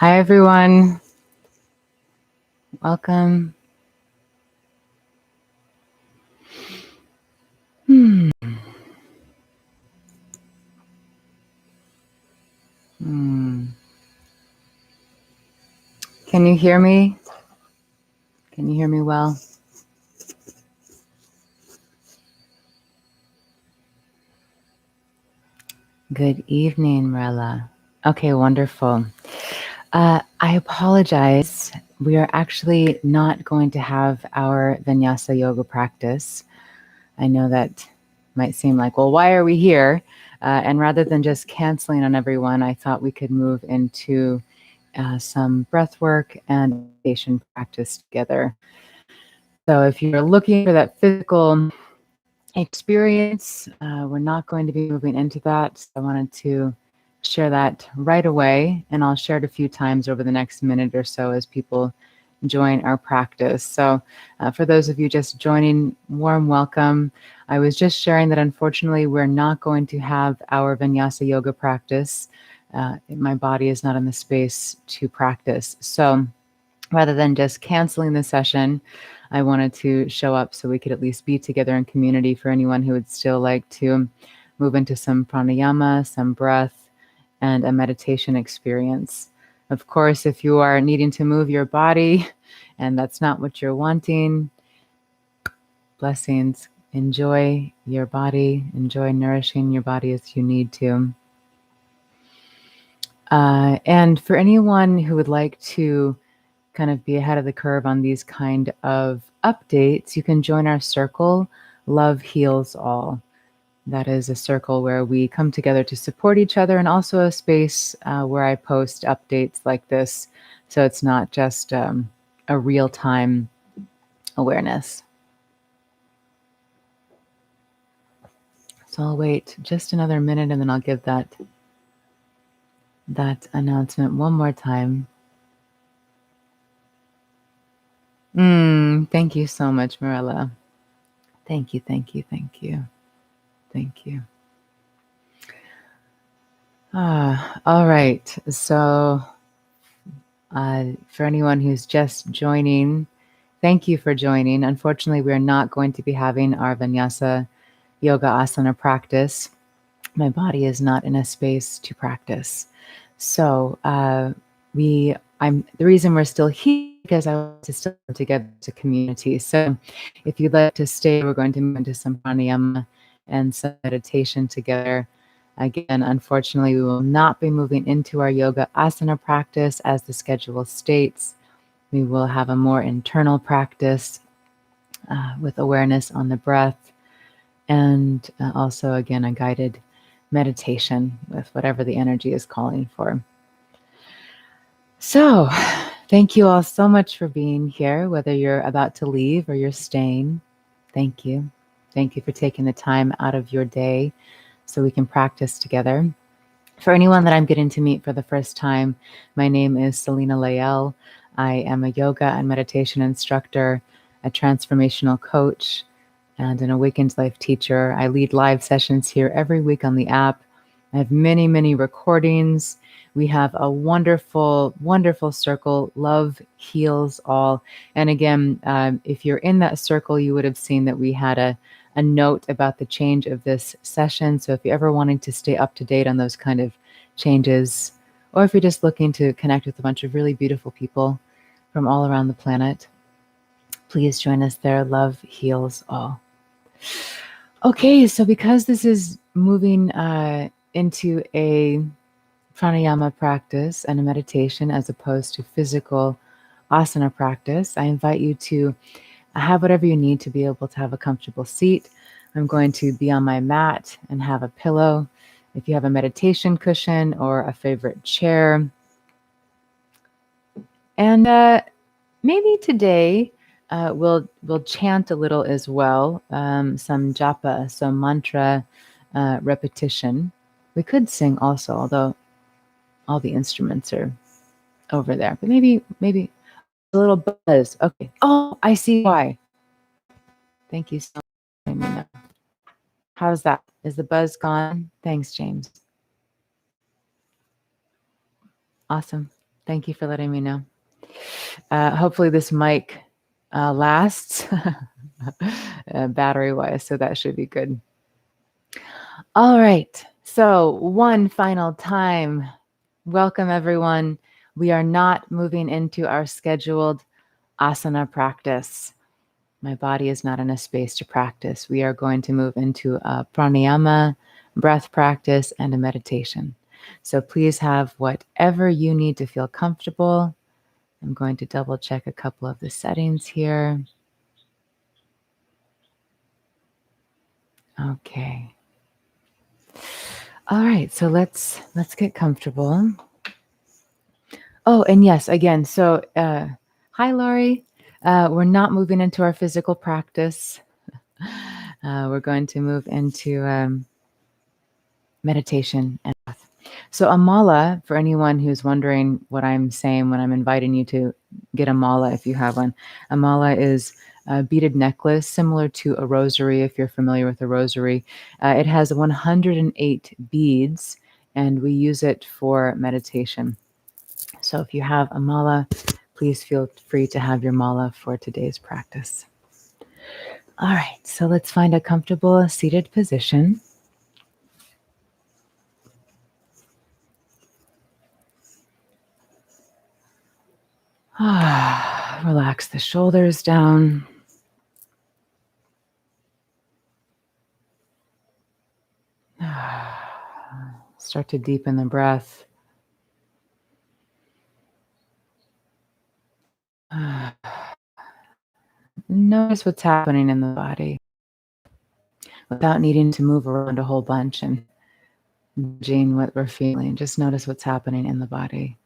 Hi, everyone. Welcome. Hmm. Hmm. Can you hear me? Can you hear me well? Good evening, Marella. Okay, wonderful. I apologize. We are actually not going to have our vinyasa yoga practice. I know that might seem like, well, why are we here? And rather than just canceling on everyone, I thought we could move into some breath work and meditation practice together. So if you're looking for that physical experience, we're not going to be moving into that. So I wanted to share that right away, and I'll share it a few times over the next minute or so as people join our practice. So for those of you just joining, warm welcome. I was just sharing that unfortunately we're not going to have our vinyasa yoga practice. My body is not in the space to practice. So rather than just canceling the session, I wanted to show up so we could at least be together in community for anyone who would still like to move into some pranayama, some breath, and a meditation experience. Of course, if you are needing to move your body and that's not what you're wanting, blessings. Enjoy your body, enjoy nourishing your body as you need to. And for anyone who would like to kind of be ahead of the curve on these kind of updates, you can join our circle, Love Heals All. That is a circle where we come together to support each other, and also a space where I post updates like this. So it's not just a real-time awareness. So I'll wait just another minute and then I'll give that announcement one more time. Thank you so much, Marilla. Thank you, thank you, thank you. Thank you. All right. So, for anyone who's just joining, thank you for joining. Unfortunately, we are not going to be having our vinyasa yoga asana practice. My body is not in a space to practice. So, the reason we're still here because I want to still come together as a community. So, if you'd like to stay, we're going to move into some pranayama and some meditation together. Again, unfortunately, we will not be moving into our yoga asana practice as the schedule states. We will have a more internal practice with awareness on the breath, and also, again, a guided meditation with whatever the energy is calling for. So, thank you all so much for being here, whether you're about to leave or you're staying. Thank you. Thank you for taking the time out of your day so we can practice together. For anyone that I'm getting to meet for the first time, my name is Selena Layel. I am a yoga and meditation instructor, a transformational coach, and an awakened life teacher. I lead live sessions here every week on the app. I have many, many recordings. We have a wonderful, wonderful circle. Love heals all. And again, if you're in that circle, you would have seen that we had a note about the change of this session. So if you're ever wanting to stay up to date on those kind of changes, or if you're just looking to connect with a bunch of really beautiful people from all around the planet, please join us there. Love heals all. Okay, so because this is moving into a pranayama practice and a meditation as opposed to physical asana practice, I invite you to have whatever you need to be able to have a comfortable seat. I'm going to be on my mat and have a pillow. If you have a meditation cushion or a favorite chair. And maybe today we'll chant a little as well, some japa, some mantra repetition. We could sing also, although all the instruments are over there. But maybe a little buzz. Okay. Oh, I see why. Thank you so much. How's that? Is the buzz gone? Thanks, James. Awesome. Thank you for letting me know. Hopefully this mic lasts battery-wise, so that should be good. All right. So one final time. Welcome, everyone. We are not moving into our scheduled asana practice. My body is not in a space to practice. We are going to move into a pranayama, breath practice, and a meditation. So please have whatever you need to feel comfortable. I'm going to double check a couple of the settings here. Okay. All right, so let's get comfortable. Oh, and yes, again, so hi, Laurie. We're not moving into our physical practice. We're going to move into meditation and breath. So a mala, for anyone who's wondering what I'm saying when I'm inviting you to get a mala, if you have one, a mala is a beaded necklace similar to a rosary, if you're familiar with a rosary. It has 108 beads, and we use it for meditation. So if you have a mala, please feel free to have your mala for today's practice. All right, so let's find a comfortable seated position. Relax the shoulders down. Start to deepen the breath. Notice what's happening in the body without needing to move around a whole bunch and judging what we're feeling. Just notice what's happening in the body.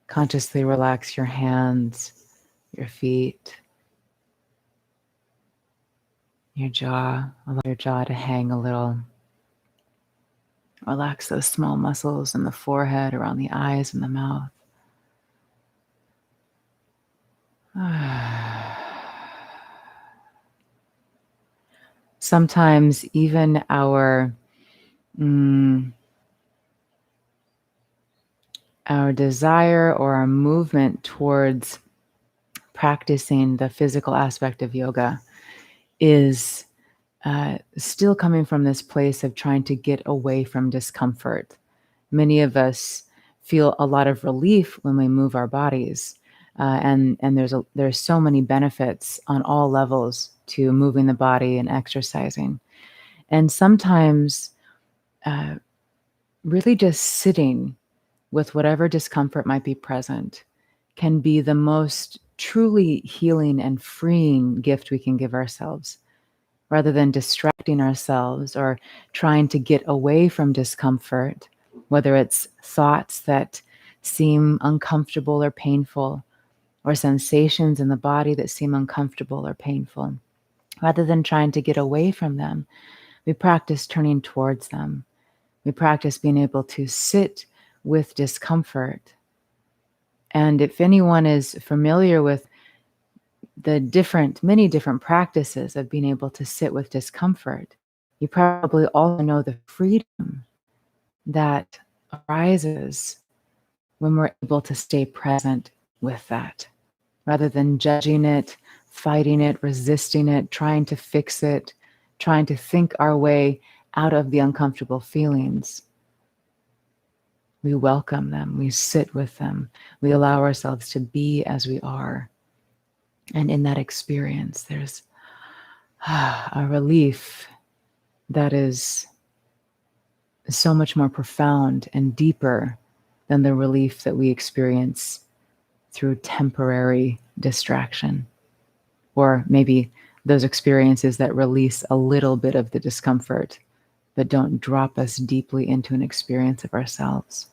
Consciously relax your hands, your feet, your jaw. Allow your jaw to hang a little. Relax those small muscles in the forehead, around the eyes and the mouth. Sometimes even our desire or our movement towards practicing the physical aspect of yoga is still coming from this place of trying to get away from discomfort. Many of us feel a lot of relief when we move our bodies, and there's so many benefits on all levels to moving the body and exercising. And sometimes really just sitting with whatever discomfort might be present can be the most truly healing and freeing gift we can give ourselves, rather than distracting ourselves or trying to get away from discomfort, whether it's thoughts that seem uncomfortable or painful, or sensations in the body that seem uncomfortable or painful. Rather than trying to get away from them, we practice turning towards them. We practice being able to sit with discomfort. And if anyone is familiar with the many different practices of being able to sit with discomfort, you probably also know the freedom that arises when we're able to stay present with that, rather than judging it, fighting it, resisting it, trying to fix it, trying to think our way out of the uncomfortable feelings. We welcome them, we sit with them, we allow ourselves to be as we are. And in that experience, there's a relief that is so much more profound and deeper than the relief that we experience through temporary distraction, or maybe those experiences that release a little bit of the discomfort but don't drop us deeply into an experience of ourselves.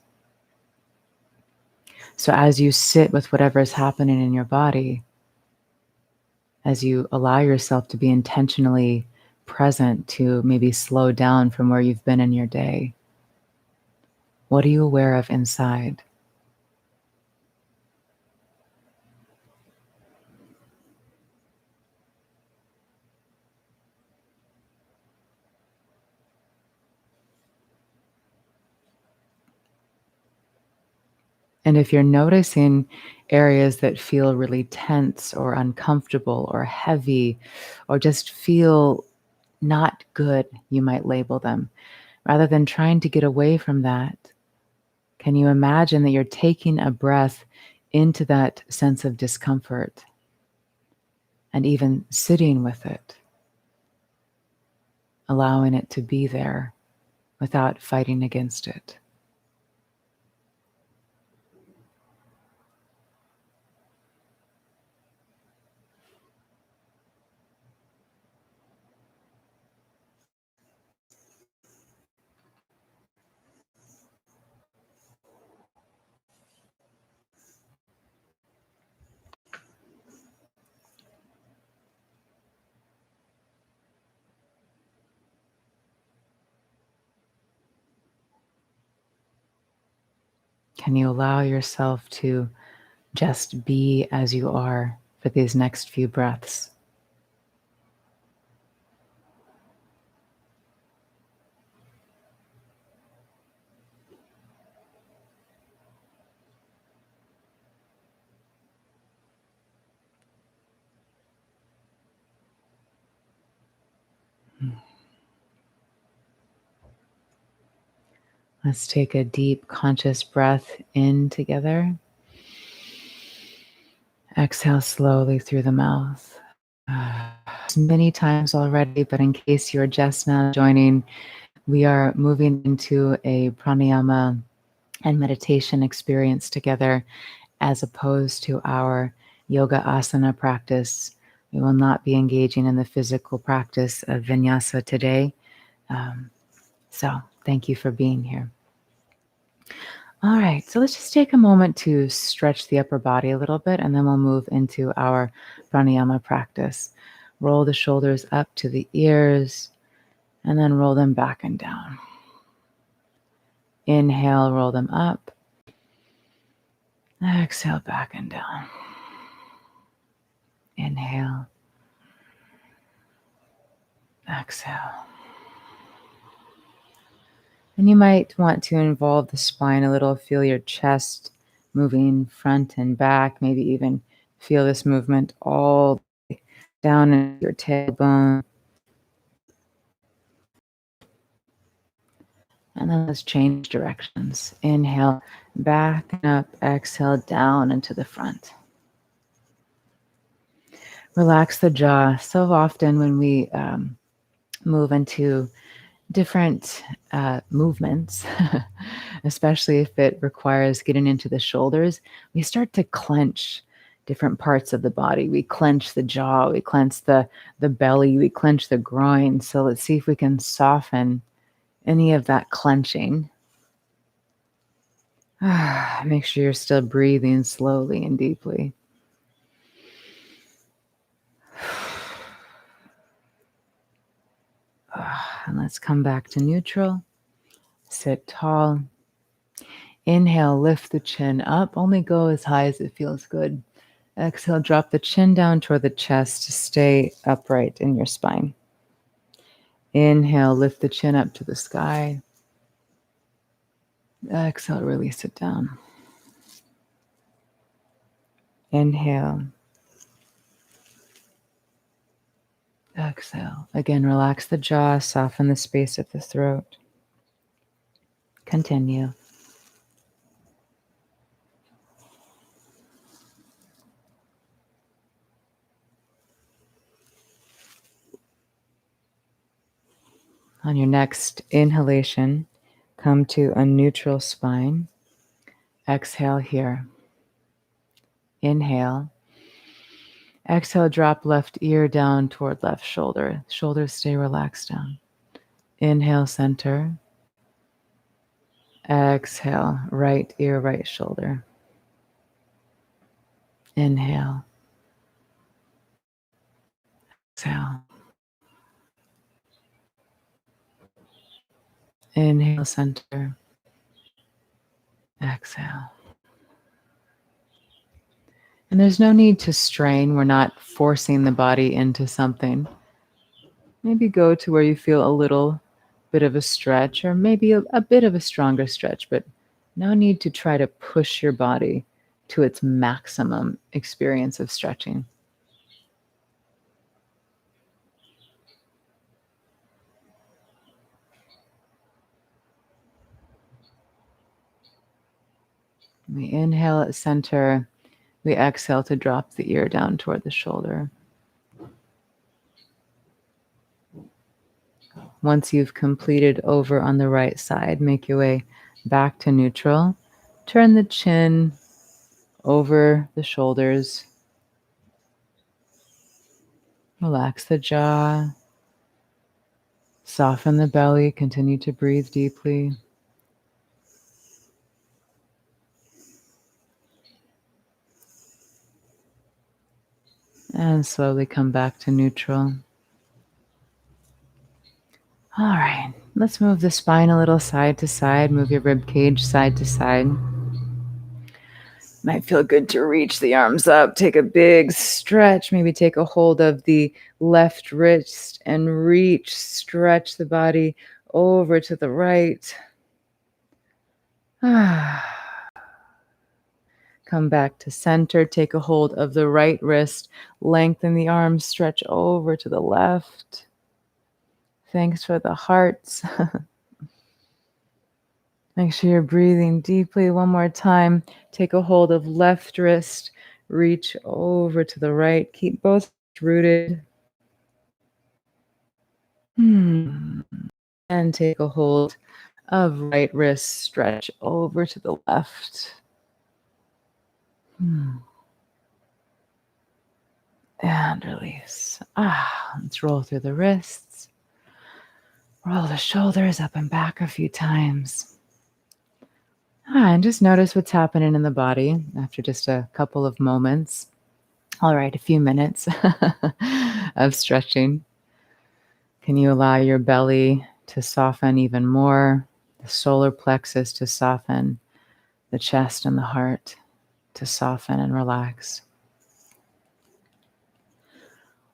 So as you sit with whatever is happening in your body, as you allow yourself to be intentionally present, to maybe slow down from where you've been in your day, what are you aware of inside? And if you're noticing areas that feel really tense or uncomfortable or heavy or just feel not good, you might label them. Rather than trying to get away from that, can you imagine that you're taking a breath into that sense of discomfort and even sitting with it, allowing it to be there without fighting against it? Can you allow yourself to just be as you are for these next few breaths? Let's take a deep, conscious breath in together. Exhale slowly through the mouth. Many times already, but in case you're just now joining, we are moving into a pranayama and meditation experience together as opposed to our yoga asana practice. We will not be engaging in the physical practice of vinyasa today. Um, so, thank you for being here. All right, so let's just take a moment to stretch the upper body a little bit, and then we'll move into our pranayama practice. Roll the shoulders up to the ears, and then roll them back and down. Inhale, roll them up. Exhale, back and down. Inhale. Exhale. And you might want to involve the spine a little, feel your chest moving front and back, maybe even feel this movement all down into your tailbone. And then let's change directions. Inhale, back and up. Exhale, down and to the front. Relax the jaw. So often when we move into different movements, especially if it requires getting into the shoulders, we start to clench different parts of the body. We clench the jaw, we clench the belly, we clench the groin. So let's see if we can soften any of that clenching. Make sure you're still breathing slowly and deeply. And let's come back to neutral. Sit tall. Inhale, lift the chin up. Only go as high as it feels good. Exhale, drop the chin down toward the chest to stay upright in your spine. Inhale, lift the chin up to the sky. Exhale, release it down. Inhale. Exhale. Again, relax the jaw, soften the space of the throat. Continue. On your next inhalation, come to a neutral spine. Exhale here. Inhale. Exhale, drop left ear down toward left shoulder. Shoulders stay relaxed down. Inhale, center. Exhale, right ear, right shoulder. Inhale. Exhale. Inhale, center. Exhale. And there's no need to strain. We're not forcing the body into something. Maybe go to where you feel a little bit of a stretch, or maybe a bit of a stronger stretch, but No need to try to push your body to its maximum experience of stretching. We inhale at center. We exhale to drop the ear down toward the shoulder. Once you've completed over on the right side, make your way back to neutral. Turn the chin over the shoulders. Relax the jaw. Soften the belly. Continue to breathe deeply. And slowly come back to neutral. All right, let's move the spine a little side to side. Move your rib cage side to side. Might feel good to reach the arms up. Take a big stretch. Maybe take a hold of the left wrist and reach. Stretch the body over to the right. Come back to center. Take a hold of the right wrist. Lengthen the arms. Stretch over to the left. Thanks for the hearts. Make sure you're breathing deeply. One more time. Take a hold of left wrist. Reach over to the right. Keep both rooted. And take a hold of right wrist. Stretch over to the left. And release. Let's roll through the wrists. Roll the shoulders up and back a few times. And just notice what's happening in the body after just a couple of moments. All right, a few minutes of stretching. Can you allow your belly to soften even more? The solar plexus to soften, the chest and the heart to soften and relax.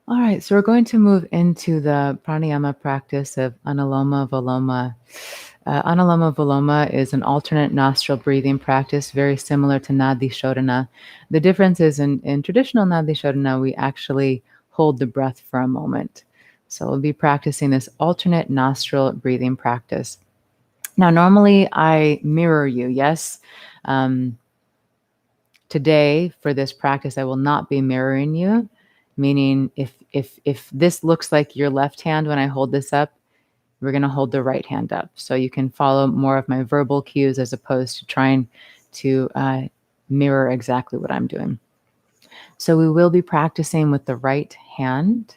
All right, so we're going to move into the pranayama practice of Anuloma Viloma. Anuloma Viloma is an alternate nostril breathing practice, very similar to Nadi Shodhana. The difference is in traditional Nadi Shodhana, we actually hold the breath for a moment. So we'll be practicing this alternate nostril breathing practice. Now, normally I mirror you, yes? Today, for this practice, I will not be mirroring you, meaning if this looks like your left hand when I hold this up, we're going to hold the right hand up. So you can follow more of my verbal cues as opposed to trying to mirror exactly what I'm doing. So we will be practicing with the right hand.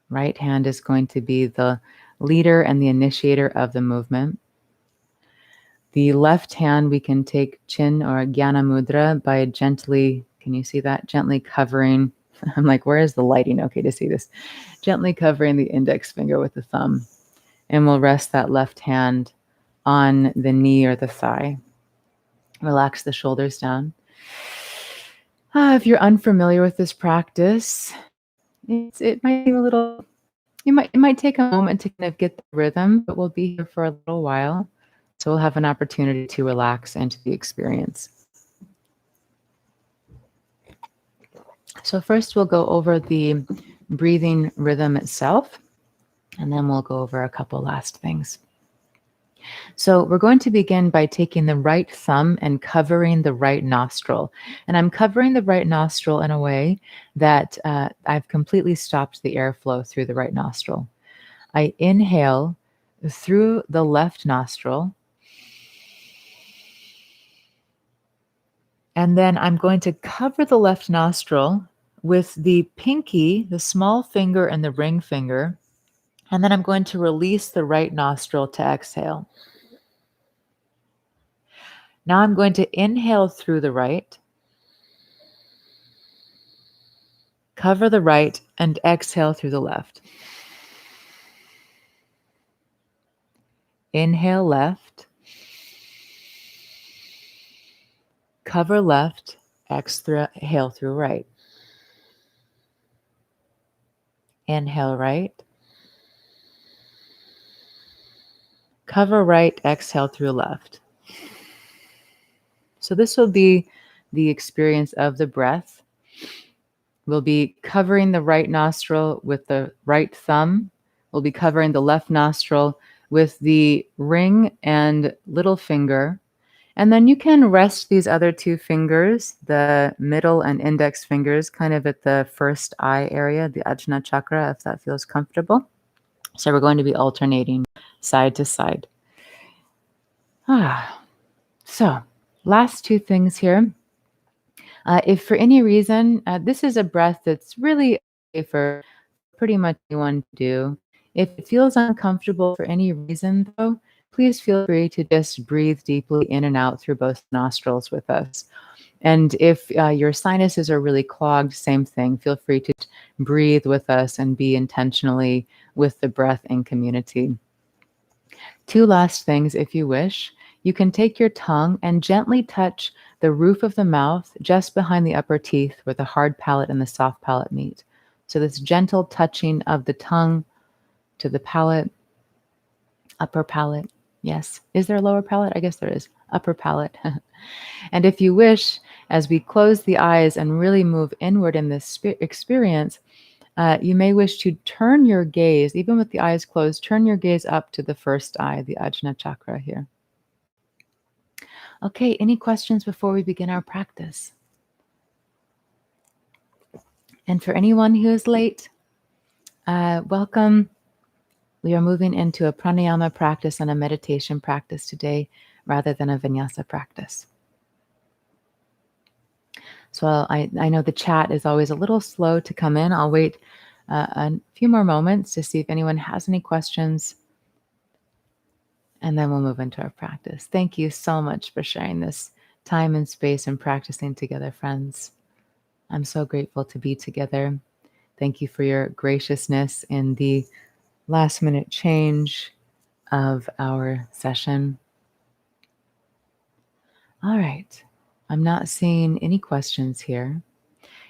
Right hand is going to be the leader and the initiator of the movement. The left hand, we can take chin or Jnana Mudra by gently, can you see that? Gently covering, I'm like, where is the lighting? Okay, to see this. Gently covering the index finger with the thumb. And we'll rest that left hand on the knee or the thigh. Relax the shoulders down. If you're unfamiliar with this practice, it might be a little, it might take a moment to kind of get the rhythm, but we'll be here for a little while. So we'll have an opportunity to relax into the experience. So first we'll go over the breathing rhythm itself, and then we'll go over a couple last things. So we're going to begin by taking the right thumb and covering the right nostril. And I'm covering the right nostril in a way that I've completely stopped the airflow through the right nostril. I inhale through the left nostril. And then I'm going to cover the left nostril with the pinky, the small finger, and the ring finger. And then I'm going to release the right nostril to exhale. Now I'm going to inhale through the right, cover the right, and exhale through the left. Inhale left, cover left, exhale through right. Inhale right, cover right, exhale through left. So this will be the experience of the breath. We'll be covering the right nostril with the right thumb. We'll be covering the left nostril with the ring and little finger. And then you can rest these other two fingers, the middle and index fingers, kind of at the first eye area, the Ajna chakra, if that feels comfortable. So we're going to be alternating side to side. So last two things here. If for any reason, this is a breath that's really okay for pretty much anyone to do. If it feels uncomfortable for any reason, though, please feel free to just breathe deeply in and out through both nostrils with us. And if your sinuses are really clogged, same thing. Feel free to breathe with us and be intentionally with the breath in community. Two last things, if you wish. You can take your tongue and gently touch the roof of the mouth just behind the upper teeth where the hard palate and the soft palate meet. So this gentle touching of the tongue to the palate, upper palate. Yes. Is there a lower palate? I guess there is. Upper palate. And if you wish, as we close the eyes and really move inward in this experience, you may wish to turn your gaze, even with the eyes closed, turn your gaze up to the first eye, the Ajna chakra here. Okay, any questions before we begin our practice? And for anyone who is late, welcome. We are moving into a pranayama practice and a meditation practice today rather than a vinyasa practice. So I know the chat is always a little slow to come in. I'll wait a few more moments to see if anyone has any questions, and then we'll move into our practice. Thank you so much for sharing this time and space and practicing together, friends. I'm so grateful to be together. Thank you for your graciousness in the last minute change of our session. All right. I'm not seeing any questions here.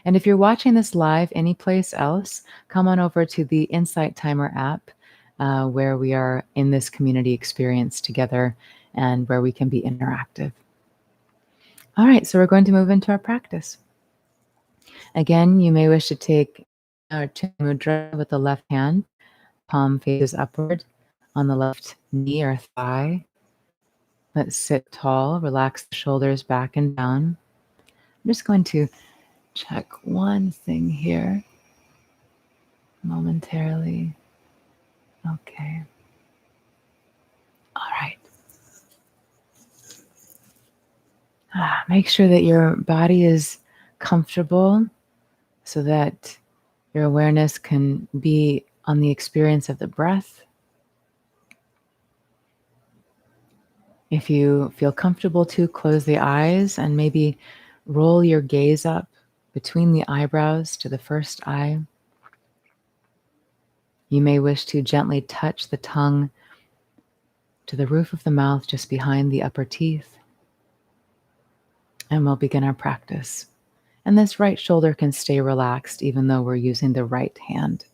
And if you're watching this live anyplace else, come on over to the Insight Timer app, where we are in this community experience together and where we can be interactive. All right, so we're going to move into our practice. Again, you may wish to take our Chin Mudra with the left hand, palm faces upward on the left knee or thigh. Let's sit tall, relax the shoulders back and down. I'm just going to check one thing here momentarily. Okay. All right. Make sure that your body is comfortable so that your awareness can be on the experience of the breath. If you feel comfortable to, close the eyes and maybe roll your gaze up between the eyebrows to the first eye. You may wish to gently touch the tongue to the roof of the mouth just behind the upper teeth. And we'll begin our practice. And this right shoulder can stay relaxed even though we're using the right hand.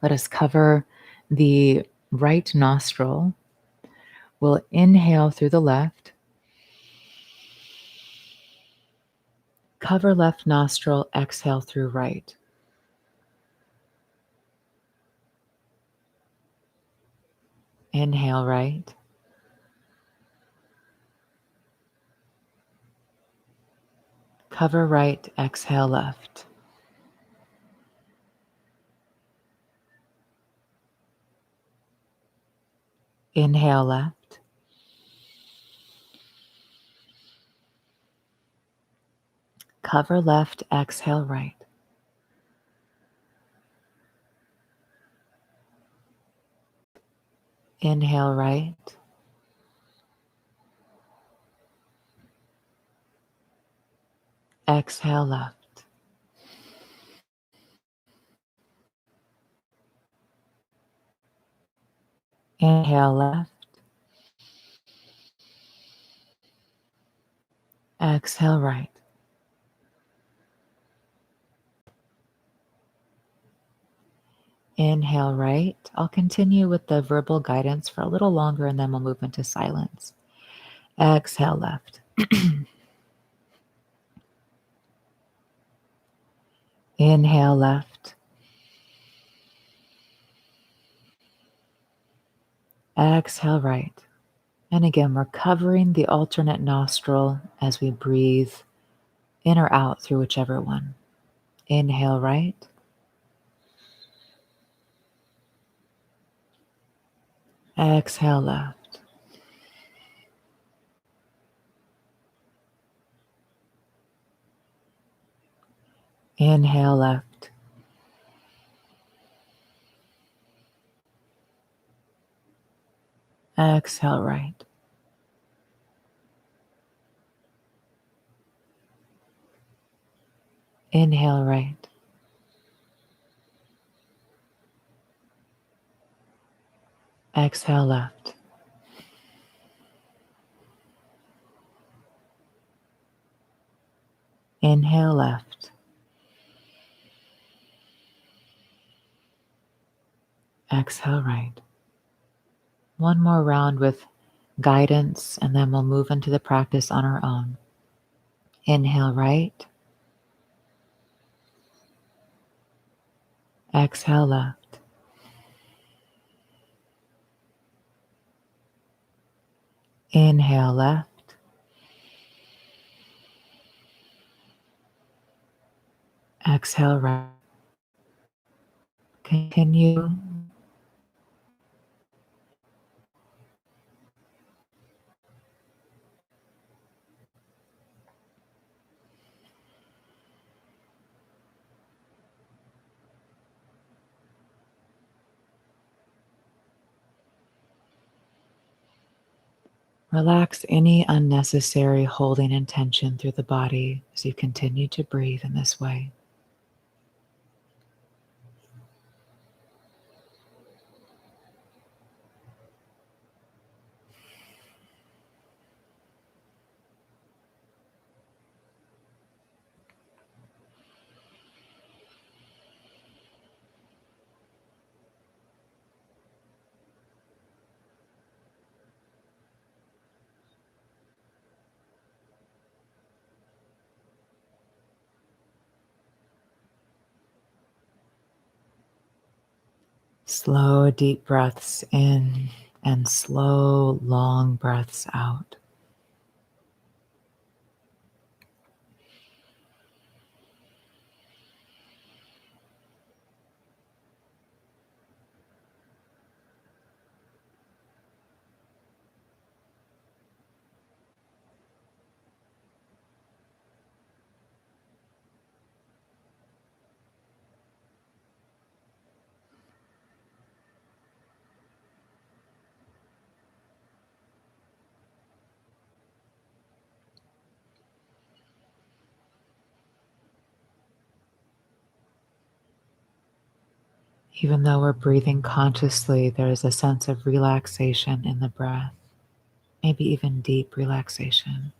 Let us cover the right nostril. We'll inhale through the left. Cover left nostril, exhale through right. Inhale right. Cover right, exhale left. Inhale left. Cover left, exhale right. Inhale right. Exhale left. Inhale left. Exhale right. Inhale right. I'll continue with the verbal guidance for a little longer and then we'll move into silence. Exhale left. Inhale left. Exhale right. And again, we're covering the alternate nostril as we breathe in or out through whichever one. Inhale right. Exhale left. Inhale left. Exhale right. Inhale right. Exhale left. Inhale left. Exhale right. One more round with guidance, and then we'll move into the practice on our own. Inhale right. Exhale left. Inhale left. Exhale right. Continue. Relax any unnecessary holding and tension through the body as you continue to breathe in this way. Slow, deep breaths in and slow, long breaths out. Even though we're breathing consciously, there is a sense of relaxation in the breath, maybe even deep relaxation.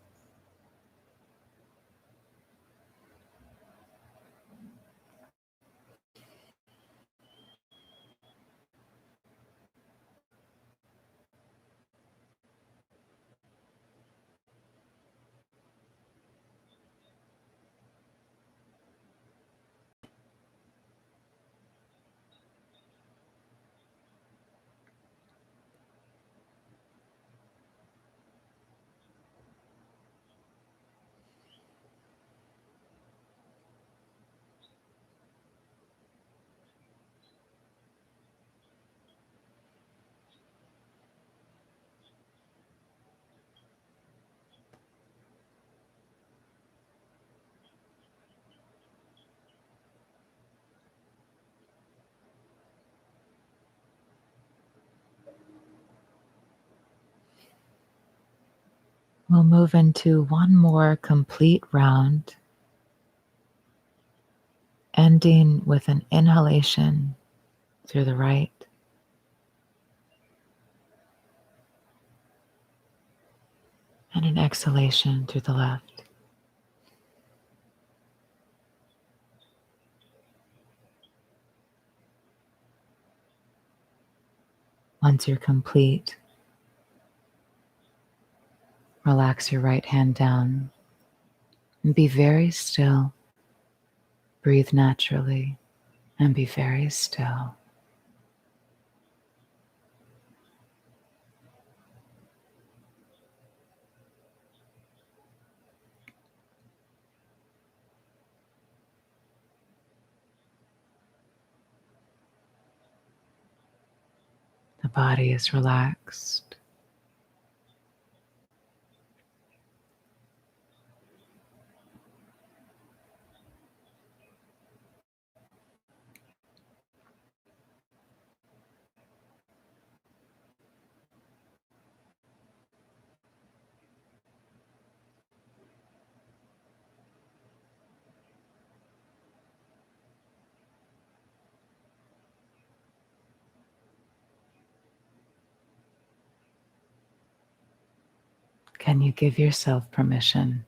We'll move into one more complete round, ending with an inhalation through the right and an exhalation through the left. Once you're complete, Relax your right hand down and be very still. Breathe naturally and be very still. The body is relaxed. Can you give yourself permission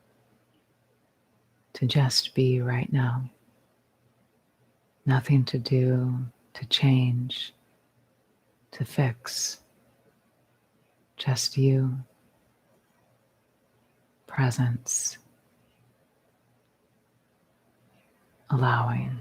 to just be right now? Nothing to do, to change, to fix. Just you, presence, allowing.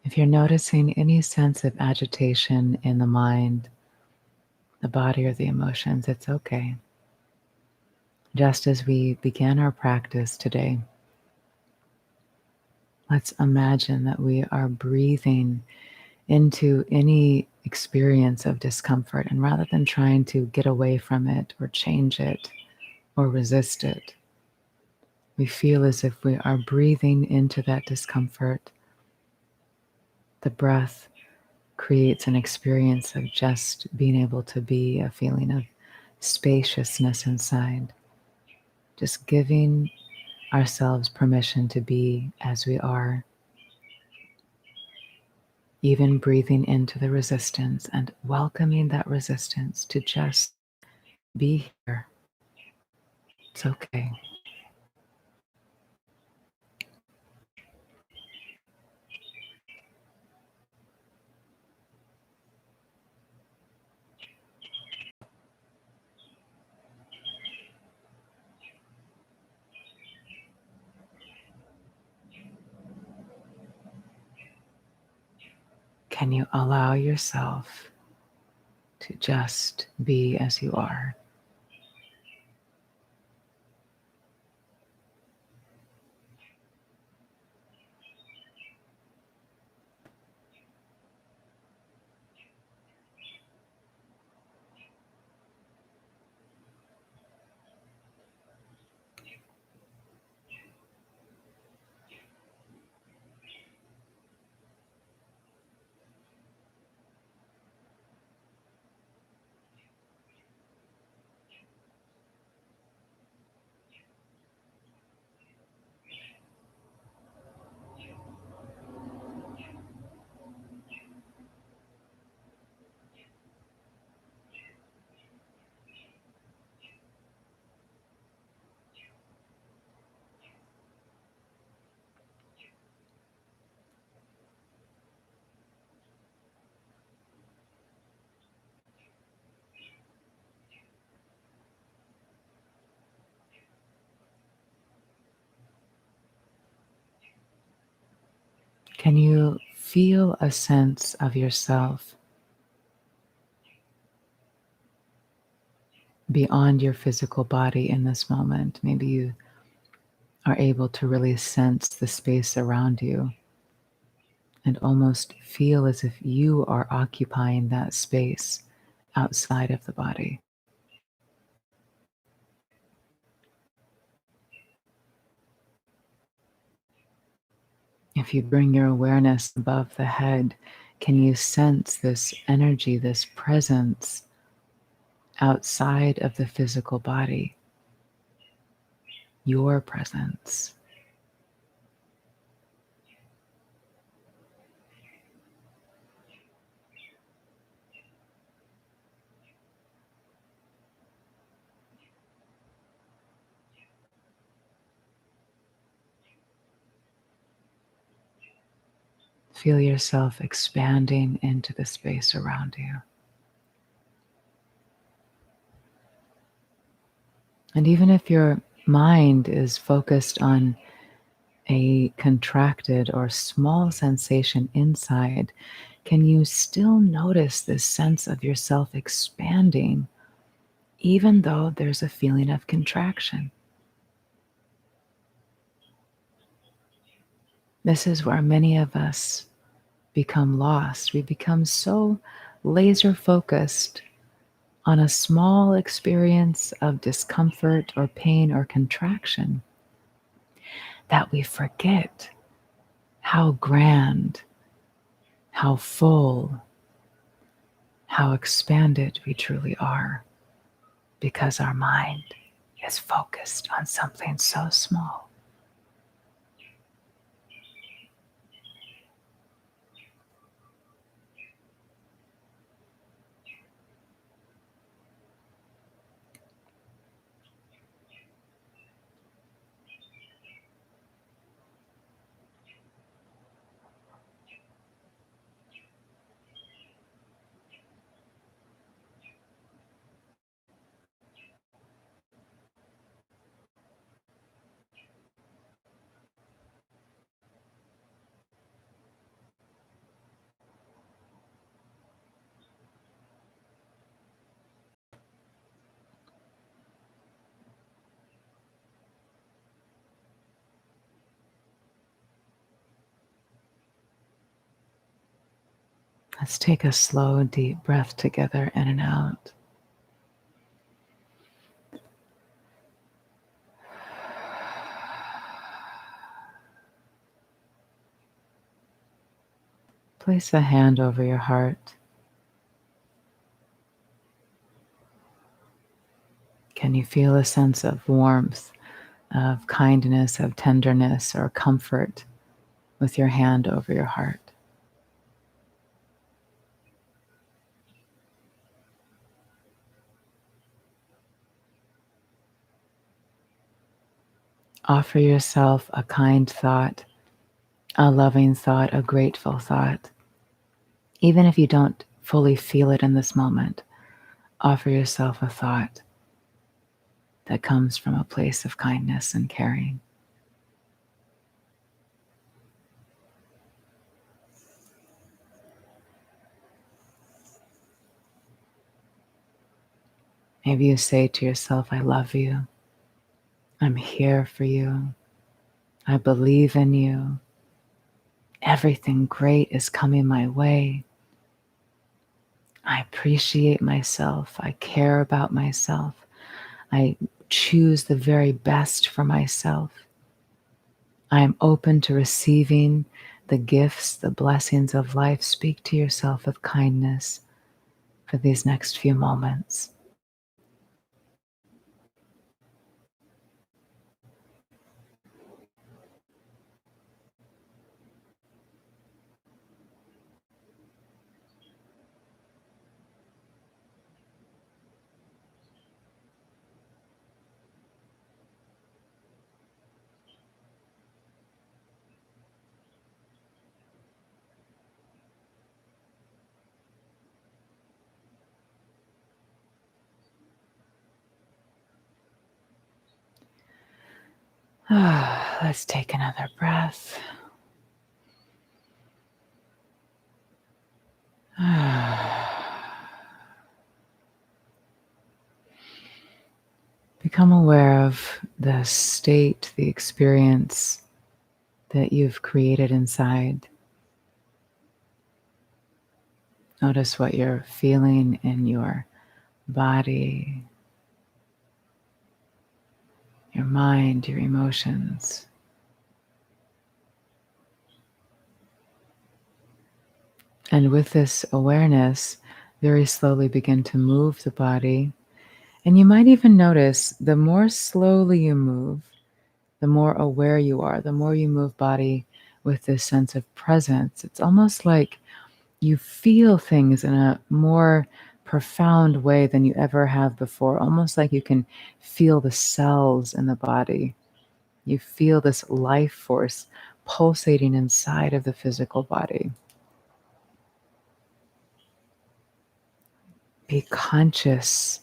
If you're noticing any sense of agitation in the mind, the body, or the emotions, it's okay. Just as we began our practice today, let's imagine that we are breathing into any experience of discomfort, and rather than trying to get away from it or change it or resist it, we feel as if we are breathing into that discomfort. The breath creates an experience of just being able to be, a feeling of spaciousness inside, just giving ourselves permission to be as we are, even breathing into the resistance and welcoming that resistance to just be here. It's okay. Can you allow yourself to just be as you are? Can you feel a sense of yourself beyond your physical body in this moment? Maybe you are able to really sense the space around you and almost feel as if you are occupying that space outside of the body. If you bring your awareness above the head, can you sense this energy, this presence outside of the physical body? Your presence. Feel yourself expanding into the space around you. And even if your mind is focused on a contracted or small sensation inside, can you still notice this sense of yourself expanding, even though there's a feeling of contraction? This is where many of us become lost. We become so laser focused on a small experience of discomfort or pain or contraction that we forget how grand, how full, how expanded we truly are, because our mind is focused on something so small. Let's take a slow, deep breath together in and out. Place a hand over your heart. Can you feel a sense of warmth, of kindness, of tenderness, or comfort with your hand over your heart? Offer yourself a kind thought, a loving thought, a grateful thought. Even if you don't fully feel it in this moment, offer yourself a thought that comes from a place of kindness and caring. Maybe you say to yourself, I love you. I'm here for you. I believe in you. Everything great is coming my way. I appreciate myself. I care about myself. I choose the very best for myself. I am open to receiving the gifts, the blessings of life. Speak to yourself with kindness for these next few moments. Let's take another breath. Become aware of the state, the experience that you've created inside. Notice what you're feeling in your body, your mind, your emotions. And with this awareness, very slowly begin to move the body. And you might even notice the more slowly you move, the more aware you are, the more you move body with this sense of presence. It's almost like you feel things in a more profound way than you ever have before, almost like you can feel the cells in the body. You feel this life force pulsating inside of the physical body. Be conscious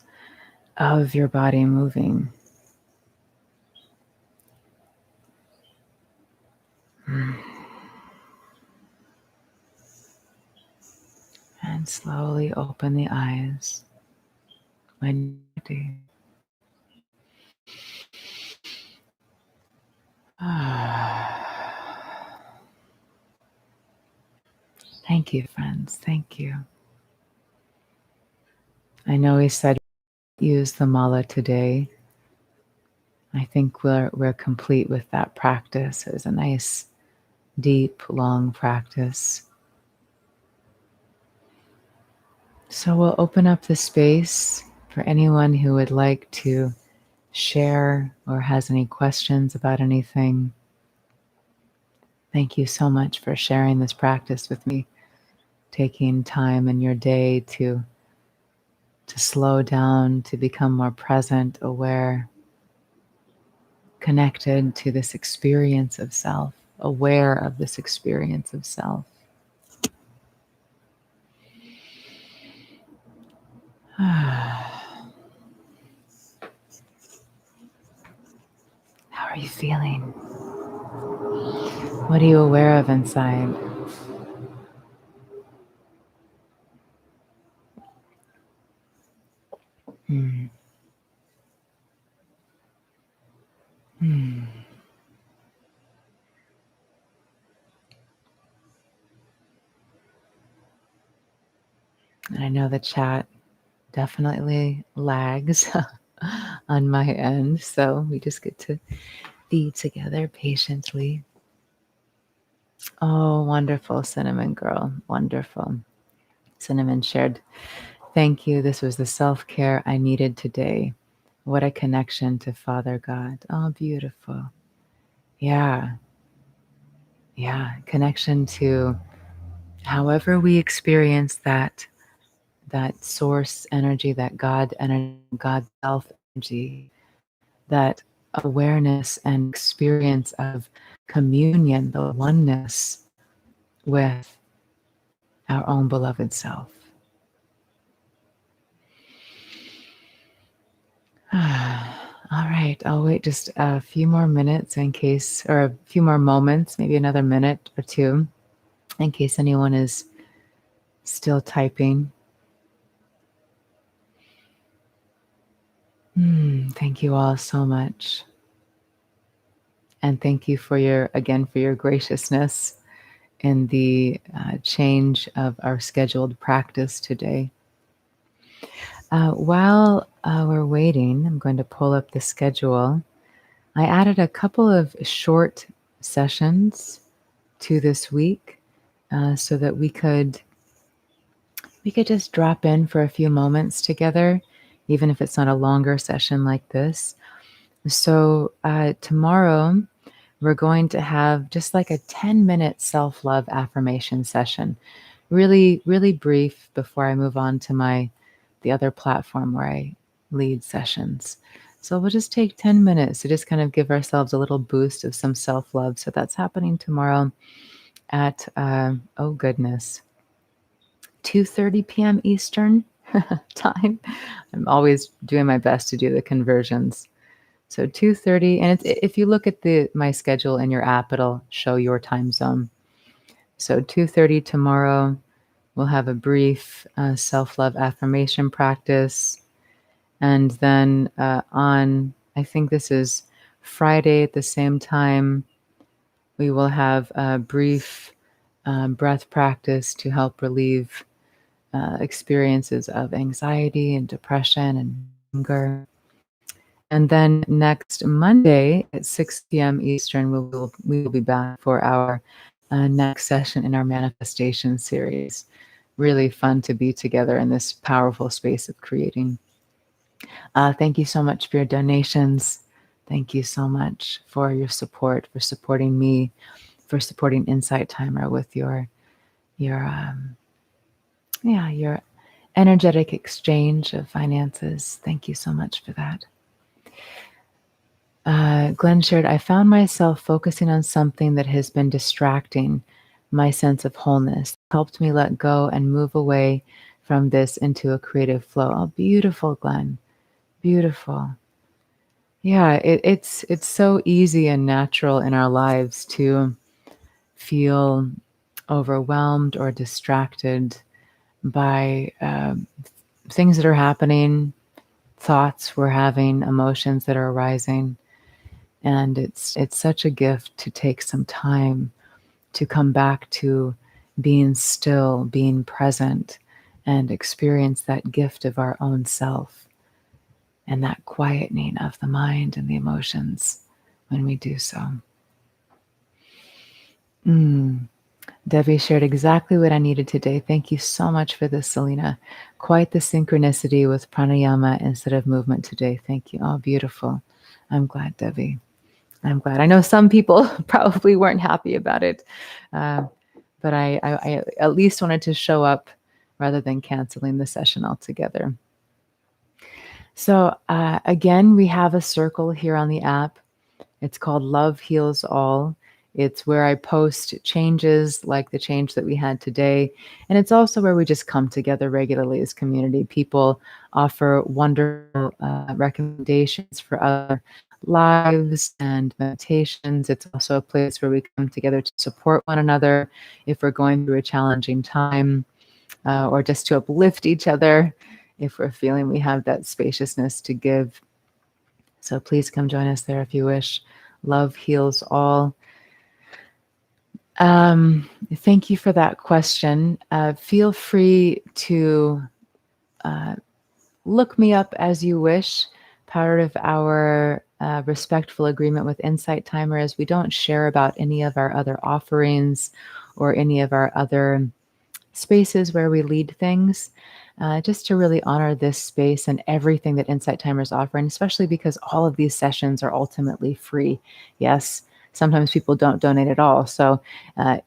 of your body moving. And slowly open the eyes when you're ready. Thank you, friends. Thank you. I know we said use the mala today. I think we're complete with that practice. It was a nice, deep, long practice. So we'll open up the space for anyone who would like to share or has any questions about anything. Thank you so much for sharing this practice with me, taking time in your day to slow down, to become more present, aware, connected to this experience of self, aware of this experience of self. How are you feeling? What are you aware of inside? Hmm. Hmm. And I know the chat definitely lags on my end, so we just get to be together patiently. Oh, wonderful, Cinnamon Girl. Wonderful. Cinnamon shared, thank you. This was the self care I needed today. What a connection to Father God. Oh, beautiful. Yeah. Yeah. Connection to however we experience that source energy, that God energy, God self energy, that awareness and experience of communion, the oneness with our own beloved self. All right, I'll wait just a few more minutes in case, or a few more moments, maybe another minute or two, in case anyone is still typing. Thank you all so much. And thank you for your graciousness in the change of our scheduled practice today. While we're waiting, I'm going to pull up the schedule. I added a couple of short sessions to this week so that we could just drop in for a few moments together, even if it's not a longer session like this. So tomorrow we're going to have just like a 10-minute self-love affirmation session. Really, really brief before I move on to the other platform where I lead sessions. So we'll just take 10 minutes to just kind of give ourselves a little boost of some self-love. So that's happening tomorrow at, oh goodness, 2:30 p.m. Eastern time. I'm always doing my best to do the conversions. So 2:30, and if you look at my schedule in your app, it'll show your time zone. So 2:30 tomorrow, we'll have a brief self-love affirmation practice. And then I think this is Friday at the same time, we will have a brief breath practice to help relieve experiences of anxiety and depression and anger. And then next Monday at 6 p.m. Eastern, we will be back for our next session in our manifestation series. Really fun to be together in this powerful space of creating. Thank you so much for your donations. Thank you so much for your support, for supporting me, for supporting Insight Timer with your your energetic exchange of finances. Thank you so much for that. Glenn shared, I found myself focusing on something that has been distracting my sense of wholeness, helped me let go and move away from this into a creative flow. Oh, beautiful, Glenn. Beautiful. Yeah, it's so easy and natural in our lives to feel overwhelmed or distracted by things that are happening, thoughts we're having, emotions that are arising. And it's such a gift to take some time to come back to being still, being present, and experience that gift of our own self and that quietening of the mind and the emotions when we do so. Debbie shared exactly what I needed today. Thank you so much for this, Selena. Quite the synchronicity with pranayama instead of movement today. Thank you. Oh, beautiful. I'm glad, Debbie. I'm glad. I know some people probably weren't happy about it, uh, but I at least wanted to show up rather than canceling the session altogether. So again, we have a circle here on the app. It's called Love Heals All. It's where I post changes like the change that we had today. And it's also where we just come together regularly as community. People offer wonderful recommendations for other lives and meditations. It's also a place where we come together to support one another if we're going through a challenging time, or just to uplift each other if we're feeling we have that spaciousness to give. So please come join us there if you wish. Love heals all. Thank you for that question. Feel free to look me up as you wish. Part of our respectful agreement with Insight Timer is we don't share about any of our other offerings or any of our other spaces where we lead things, just to really honor this space and everything that Insight Timer is offering, especially because all of these sessions are ultimately free. Yes, sometimes people don't donate at all. So,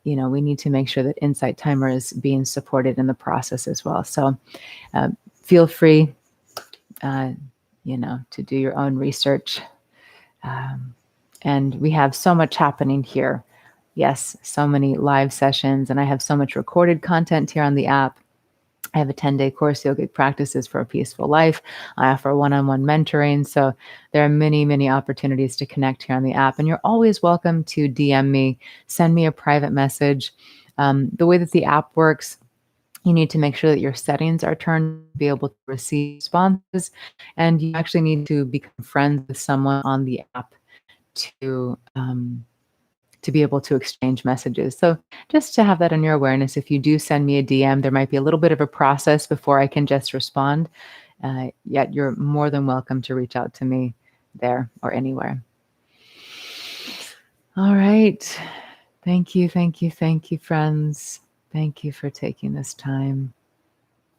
we need to make sure that Insight Timer is being supported in the process as well. So feel free, to do your own research. And we have so much happening here. Yes, so many live sessions, and I have so much recorded content here on the app. I have a 10-day course, Yogic Practices for a Peaceful Life. I offer one-on-one mentoring. So there are many, many opportunities to connect here on the app. And you're always welcome to DM me, send me a private message. The way that the app works, you need to make sure that your settings are turned to be able to receive responses. And you actually need to become friends with someone on the app to be able to exchange messages. So just to have that in your awareness, if you do send me a DM, there might be a little bit of a process before I can just respond. Yet you're more than welcome to reach out to me there or anywhere. All right. Thank you, thank you, thank you, friends. Thank you for taking this time.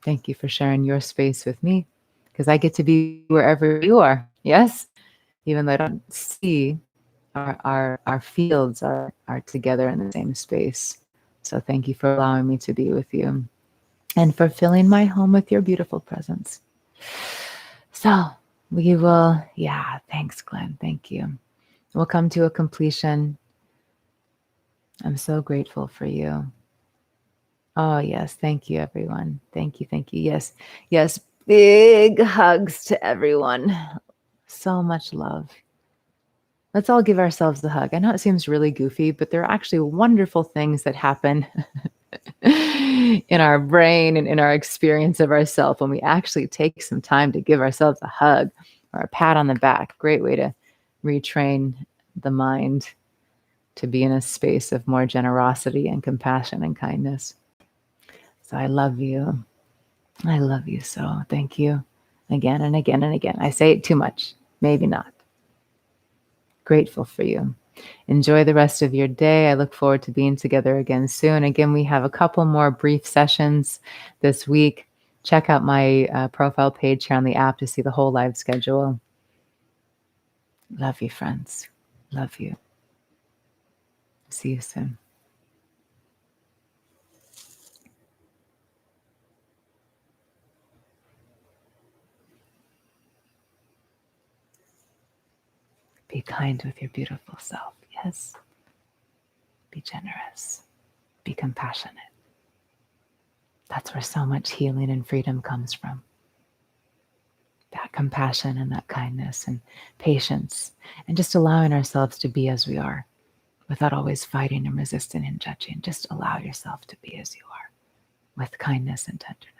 Thank you for sharing your space with me, because I get to be wherever you are. Yes? Even though I don't see our fields are together in the same space. So thank you for allowing me to be with you and for filling my home with your beautiful presence. So we will, thanks, Glenn. Thank you. We'll come to a completion. I'm so grateful for you. Oh, yes. Thank you, everyone. Thank you. Thank you. Yes. Yes. Big hugs to everyone. So much love. Let's all give ourselves the hug. I know it seems really goofy, but there are actually wonderful things that happen in our brain and in our experience of ourselves when we actually take some time to give ourselves a hug or a pat on the back. Great way to retrain the mind to be in a space of more generosity and compassion and kindness. So I love you. I love you so. Thank you again and again and again. I say it too much. Maybe not. Grateful for you. Enjoy the rest of your day. I look forward to being together again soon. Again, we have a couple more brief sessions this week. Check out my profile page here on the app to see the whole live schedule. Love you, friends. Love you. See you soon. Peace. Be kind with your beautiful self. Yes. Be generous. Be compassionate. That's where so much healing and freedom comes from. That compassion and that kindness and patience, and just allowing ourselves to be as we are without always fighting and resisting and judging. Just allow yourself to be as you are with kindness and tenderness.